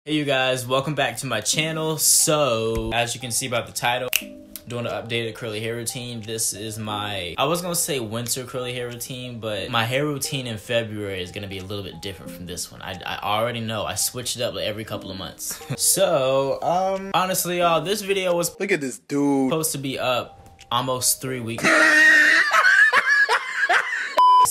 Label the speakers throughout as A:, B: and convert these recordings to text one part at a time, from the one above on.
A: Hey you guys, welcome back to my channel. So, as you can see by the title, doing an updated curly hair routine. This is my, I was gonna say winter curly hair routine, but my hair routine in February is gonna be a little bit different from this one. I already know, I switch it up like every couple of months. So, honestly y'all, this video was
B: look at this dude
A: supposed to be up almost 3 weeks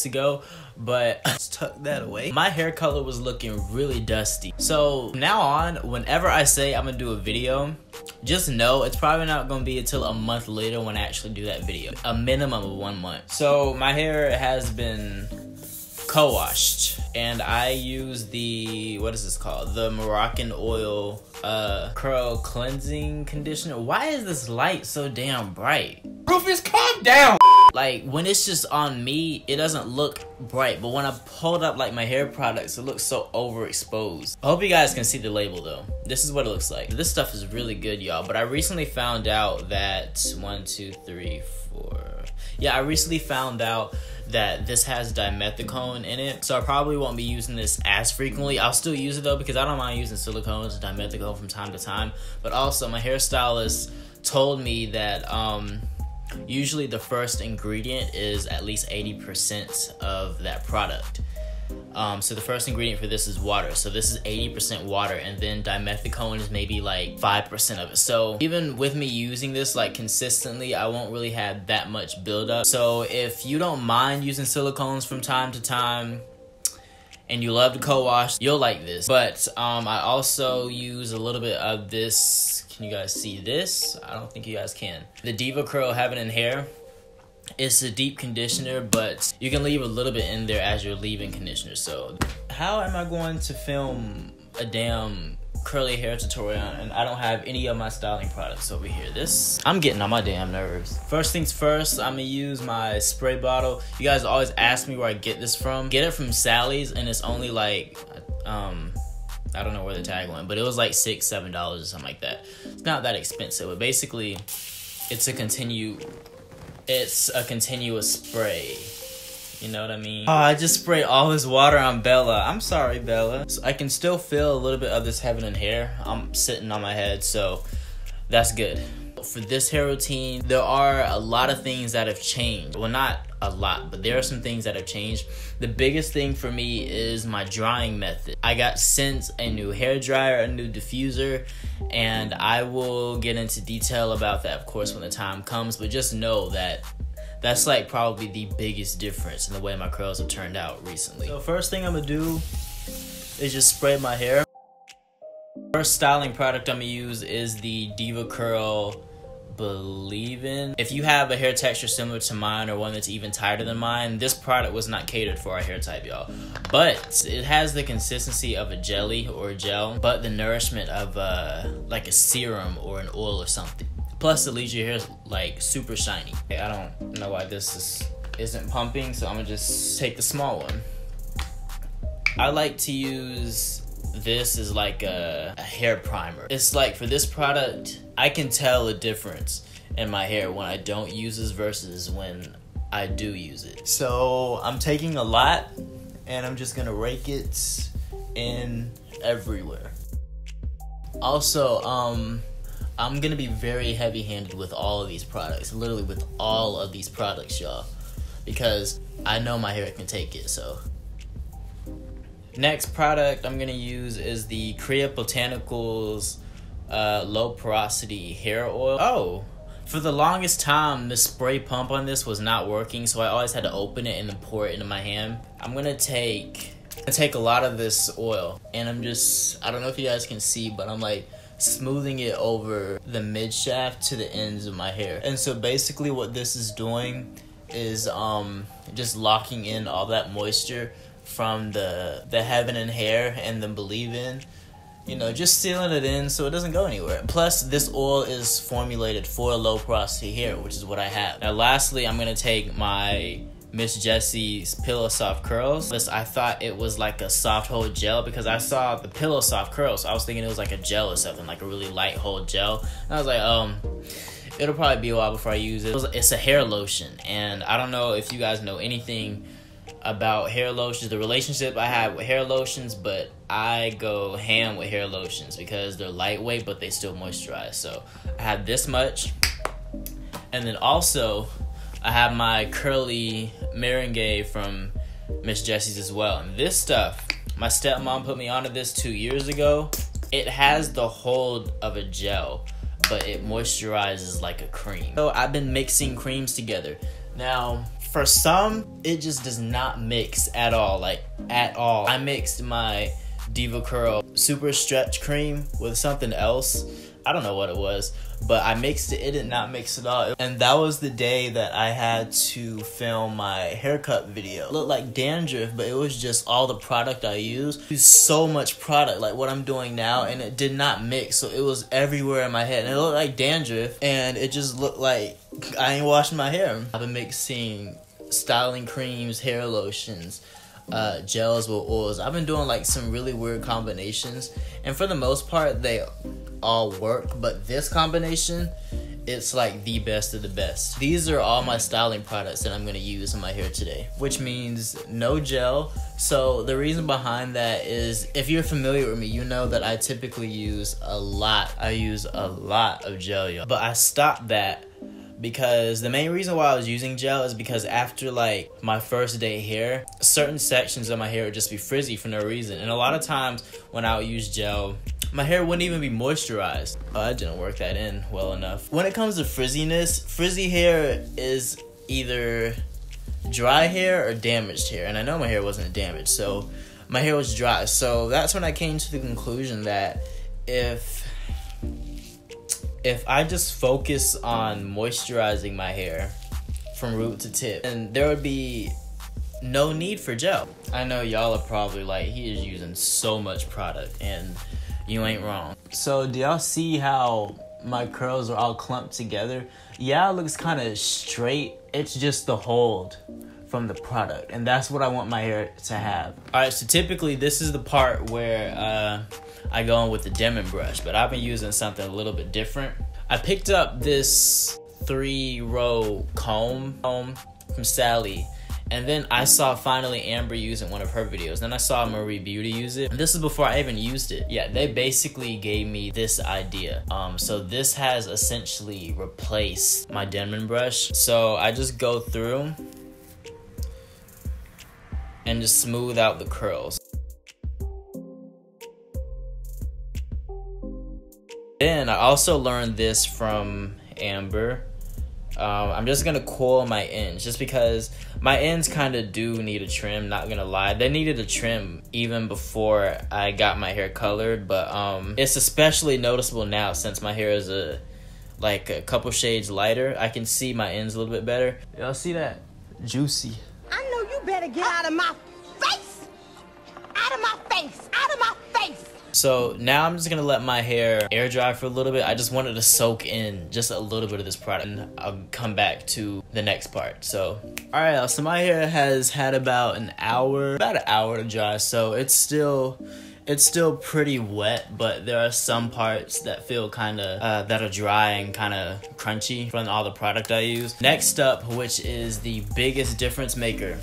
A: ago, but let's tuck that away. My hair color was looking really dusty. So now on, whenever I say I'm gonna do a video, just know it's probably not gonna be until a month later when I actually do that video. A minimum of 1 month. So my hair has been co-washed and I use the, what is this called? The Moroccan oil curl cleansing conditioner. Why is this light so damn bright?
B: Rufus, calm down.
A: Like when it's just on me, it doesn't look bright, but when I pulled up like my hair products, it looks so overexposed. I hope you guys can see the label though. This is what it looks like. This stuff is really good, y'all, but I recently found out that I recently found out that this has dimethicone in it, so I probably won't be using this as frequently. I'll still use it though because I don't mind using silicones and dimethicone from time to time, but also my hairstylist told me that usually the first ingredient is at least 80% of that product. So the first ingredient for this is water. So this is 80% water, and then dimethicone is maybe like 5% of it. So even with me using this like consistently, I won't really have that much buildup. So if you don't mind using silicones from time to time and you love to co-wash, you'll like this. But I also use a little bit of this. Can you guys see this? I don't think you guys can. The Devacurl Heaven and Hair. It's a deep conditioner, but you can leave a little bit in there as your leave-in conditioner. So how am I going to film a damn curly hair tutorial and I don't have any of my styling products over here? I'm getting on my damn nerves. First things first, I'm gonna use my spray bottle. You guys always ask me where I get this from. Get it from Sally's, and it's only like I don't know where the tag went, but it was like $6, $7 or something like that. It's not that expensive, but basically it's a continuous spray. You know what I mean? Oh, I just sprayed all this water on Bella. I'm sorry, Bella. So I can still feel a little bit of this Heaven and Hair. I'm sitting on my head, so that's good. For this hair routine, there are a lot of things that have changed. Well, not a lot, but there are some things that have changed. The biggest thing for me is my drying method. I got sent a new hair dryer, a new diffuser, and I will get into detail about that, of course, when the time comes, but just know that that's like probably the biggest difference in the way my curls have turned out recently. So first thing I'm gonna do is just spray my hair. First styling product I'm gonna use is the Devacurl Believe In. If you have a hair texture similar to mine or one that's even tighter than mine, this product was not catered for our hair type, y'all. But it has the consistency of a jelly or a gel, but the nourishment of like a serum or an oil or something. Plus it leaves your hair like super shiny. I don't know why this isn't pumping, so I'm gonna just take the small one. I like to use this as like a hair primer. It's like for this product, I can tell a difference in my hair when I don't use this versus when I do use it. So I'm taking a lot and I'm just gonna rake it in everywhere. Also, I'm gonna be very heavy-handed with all of these products, literally with all of these products, y'all, because I know my hair can take it. So next product I'm gonna use is the Kriya Botanicals low porosity hair oil. Oh, for the longest time the spray pump on this was not working, so I always had to open it and then pour it into my hand. I'm gonna take a lot of this oil and I don't know if you guys can see, but I'm like smoothing it over the mid shaft to the ends of my hair. And so basically what this is doing is just locking in all that moisture from the Heaven and Hair and the Believe In, you know, just sealing it in so it doesn't go anywhere. Plus this oil is formulated for low porosity hair, which is what I have. Now lastly, I'm gonna take my Miss Jessie's Pillow Soft Curls. I thought it was like a soft hold gel because I saw the Pillow Soft Curls, so I was thinking it was like a gel or something, like a really light hold gel. And I was like, it'll probably be a while before I use it. It's a hair lotion, and I don't know if you guys know anything about hair lotions, the relationship I have with hair lotions, but I go ham with hair lotions because they're lightweight, but they still moisturize. So I have this much. And then also, I have my curly Meringue from Miss Jessie's as well. And this stuff, my stepmom put me onto this 2 years ago. It has the hold of a gel, but it moisturizes like a cream. So I've been mixing creams together. Now, for some, it just does not mix at all, like at all. I mixed my Devacurl Super Stretch Cream with something else. I don't know what it was, but I mixed it. It did not mix at all. And that was the day that I had to film my haircut video. It looked like dandruff, but it was just all the product I used. It was so much product, like what I'm doing now, and it did not mix. So it was everywhere in my head. And it looked like dandruff, and it just looked like I ain't washing my hair. I've been mixing styling creams, hair lotions, gels with oils. I've been doing like some really weird combinations, and for the most part they all work, but this combination, it's like the best of the best. These are all my styling products that I'm going to use in my hair today, which means no gel. So the reason behind that is, if you're familiar with me, you know that I typically use a lot of gel, y'all. But I stopped that because the main reason why I was using gel is because after like my first day hair, certain sections of my hair would just be frizzy for no reason. And a lot of times when I would use gel, my hair wouldn't even be moisturized. Oh, I didn't work that in well enough. When it comes to frizziness, frizzy hair is either dry hair or damaged hair. And I know my hair wasn't damaged, so my hair was dry. So that's when I came to the conclusion that if I just focus on moisturizing my hair from root to tip, and there would be no need for gel. I know y'all are probably like, he is using so much product, and you ain't wrong. So do y'all see how my curls are all clumped together? Yeah, it looks kind of straight. It's just the hold from the product, and that's what I want my hair to have. All right, so typically this is the part where I go in with the Demon brush, but I've been using something a little bit different. I picked up this 3-row comb from Sally, and then I saw finally Amber use it in one of her videos. Then I saw Marie Beauty use it. And this is before I even used it. Yeah, they basically gave me this idea. So this has essentially replaced my Demon brush. So I just go through and just smooth out the curls. Then I also learned this from Amber. I'm just gonna coil my ends, just because my ends kind of do need a trim, not gonna lie. They needed a trim even before I got my hair colored, but it's especially noticeable now since my hair is a couple shades lighter. I can see my ends a little bit better. Y'all see that? Juicy.
C: I know you better get out of my face! Out of my face! Out of my face!
A: So now I'm just gonna let my hair air dry for a little bit. I just wanted to soak in just a little bit of this product, and I'll come back to the next part. So, all right, so my hair has had about an hour to dry. So it's still pretty wet, but there are some parts that feel kind of that are dry and kind of crunchy from all the product I use. Next up, which is the biggest difference maker,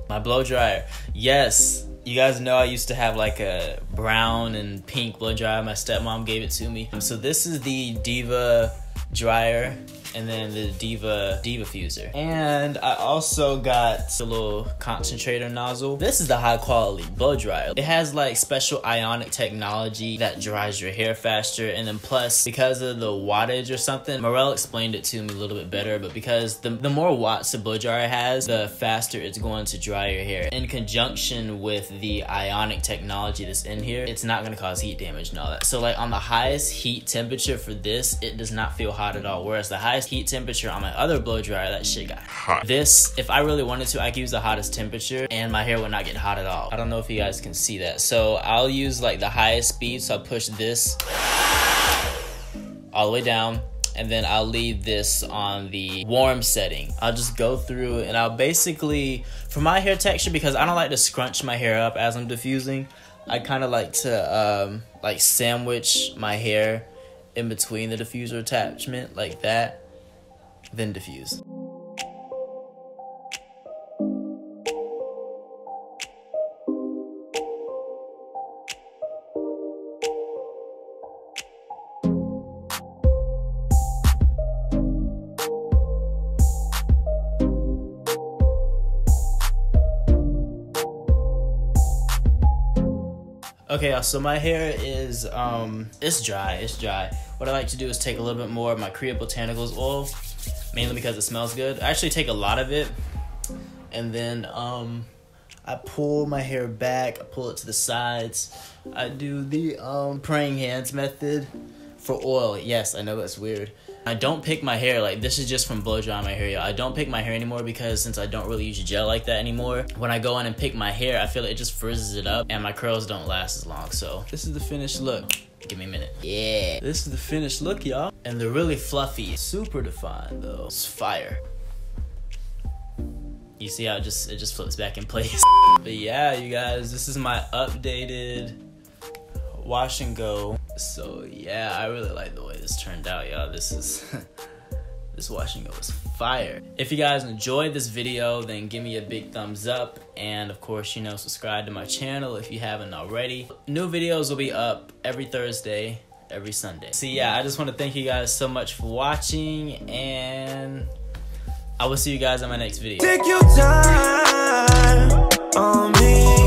A: my blow dryer. Yes. You guys know I used to have like a brown and pink blow dryer. My stepmom gave it to me. So this is the Deva dryer, and then the Diffuser. And I also got a little concentrator nozzle. This is the high quality blow dryer. It has like special ionic technology that dries your hair faster, and then plus because of the wattage or something, Morel explained it to me a little bit better, but because the more watts the blow dryer has, the faster it's going to dry your hair. In conjunction with the ionic technology that's in here, it's not going to cause heat damage and all that. So like on the highest heat temperature for this, it does not feel hot at all, whereas the highest heat temperature on my other blow dryer, that shit got hot. This, if I really wanted to, I could use the hottest temperature and my hair would not get hot at all. I don't know if you guys can see that. So I'll use like the highest speed, so I'll push this all the way down, and then I'll leave this on the warm setting. I'll just go through and I'll basically, for my hair texture, because I don't like to scrunch my hair up as I'm diffusing, I kind of like to like sandwich my hair in between the diffuser attachment like that, then diffuse. Okay, so my hair is it's dry. What I like to do is take a little bit more of my Kriya Botanicals oil, mainly because it smells good. I actually take a lot of it, and then I pull my hair back, I pull it to the sides. I do the praying hands method for oil. Yes, I know that's weird. I don't pick my hair. Like, this is just from blow drying my hair, y'all. I don't pick my hair anymore because since I don't really use gel like that anymore, when I go in and pick my hair, I feel like it just frizzes it up and my curls don't last as long. So this is the finished look. Give me a minute. Yeah, this is the finished look, y'all. And they're really fluffy, super defined though. It's fire. You see how it just flips back in place. But yeah, you guys, this is my updated wash and go. So yeah, I really like the way this turned out, y'all. This is this wash and go is fire. If you guys enjoyed this video, then give me a big thumbs up, and of course, you know, subscribe to my channel if you haven't already. New videos will be up every Thursday, every Sunday. So yeah, I just want to thank you guys so much for watching, and I will see you guys on my next video.
D: Take your time on me.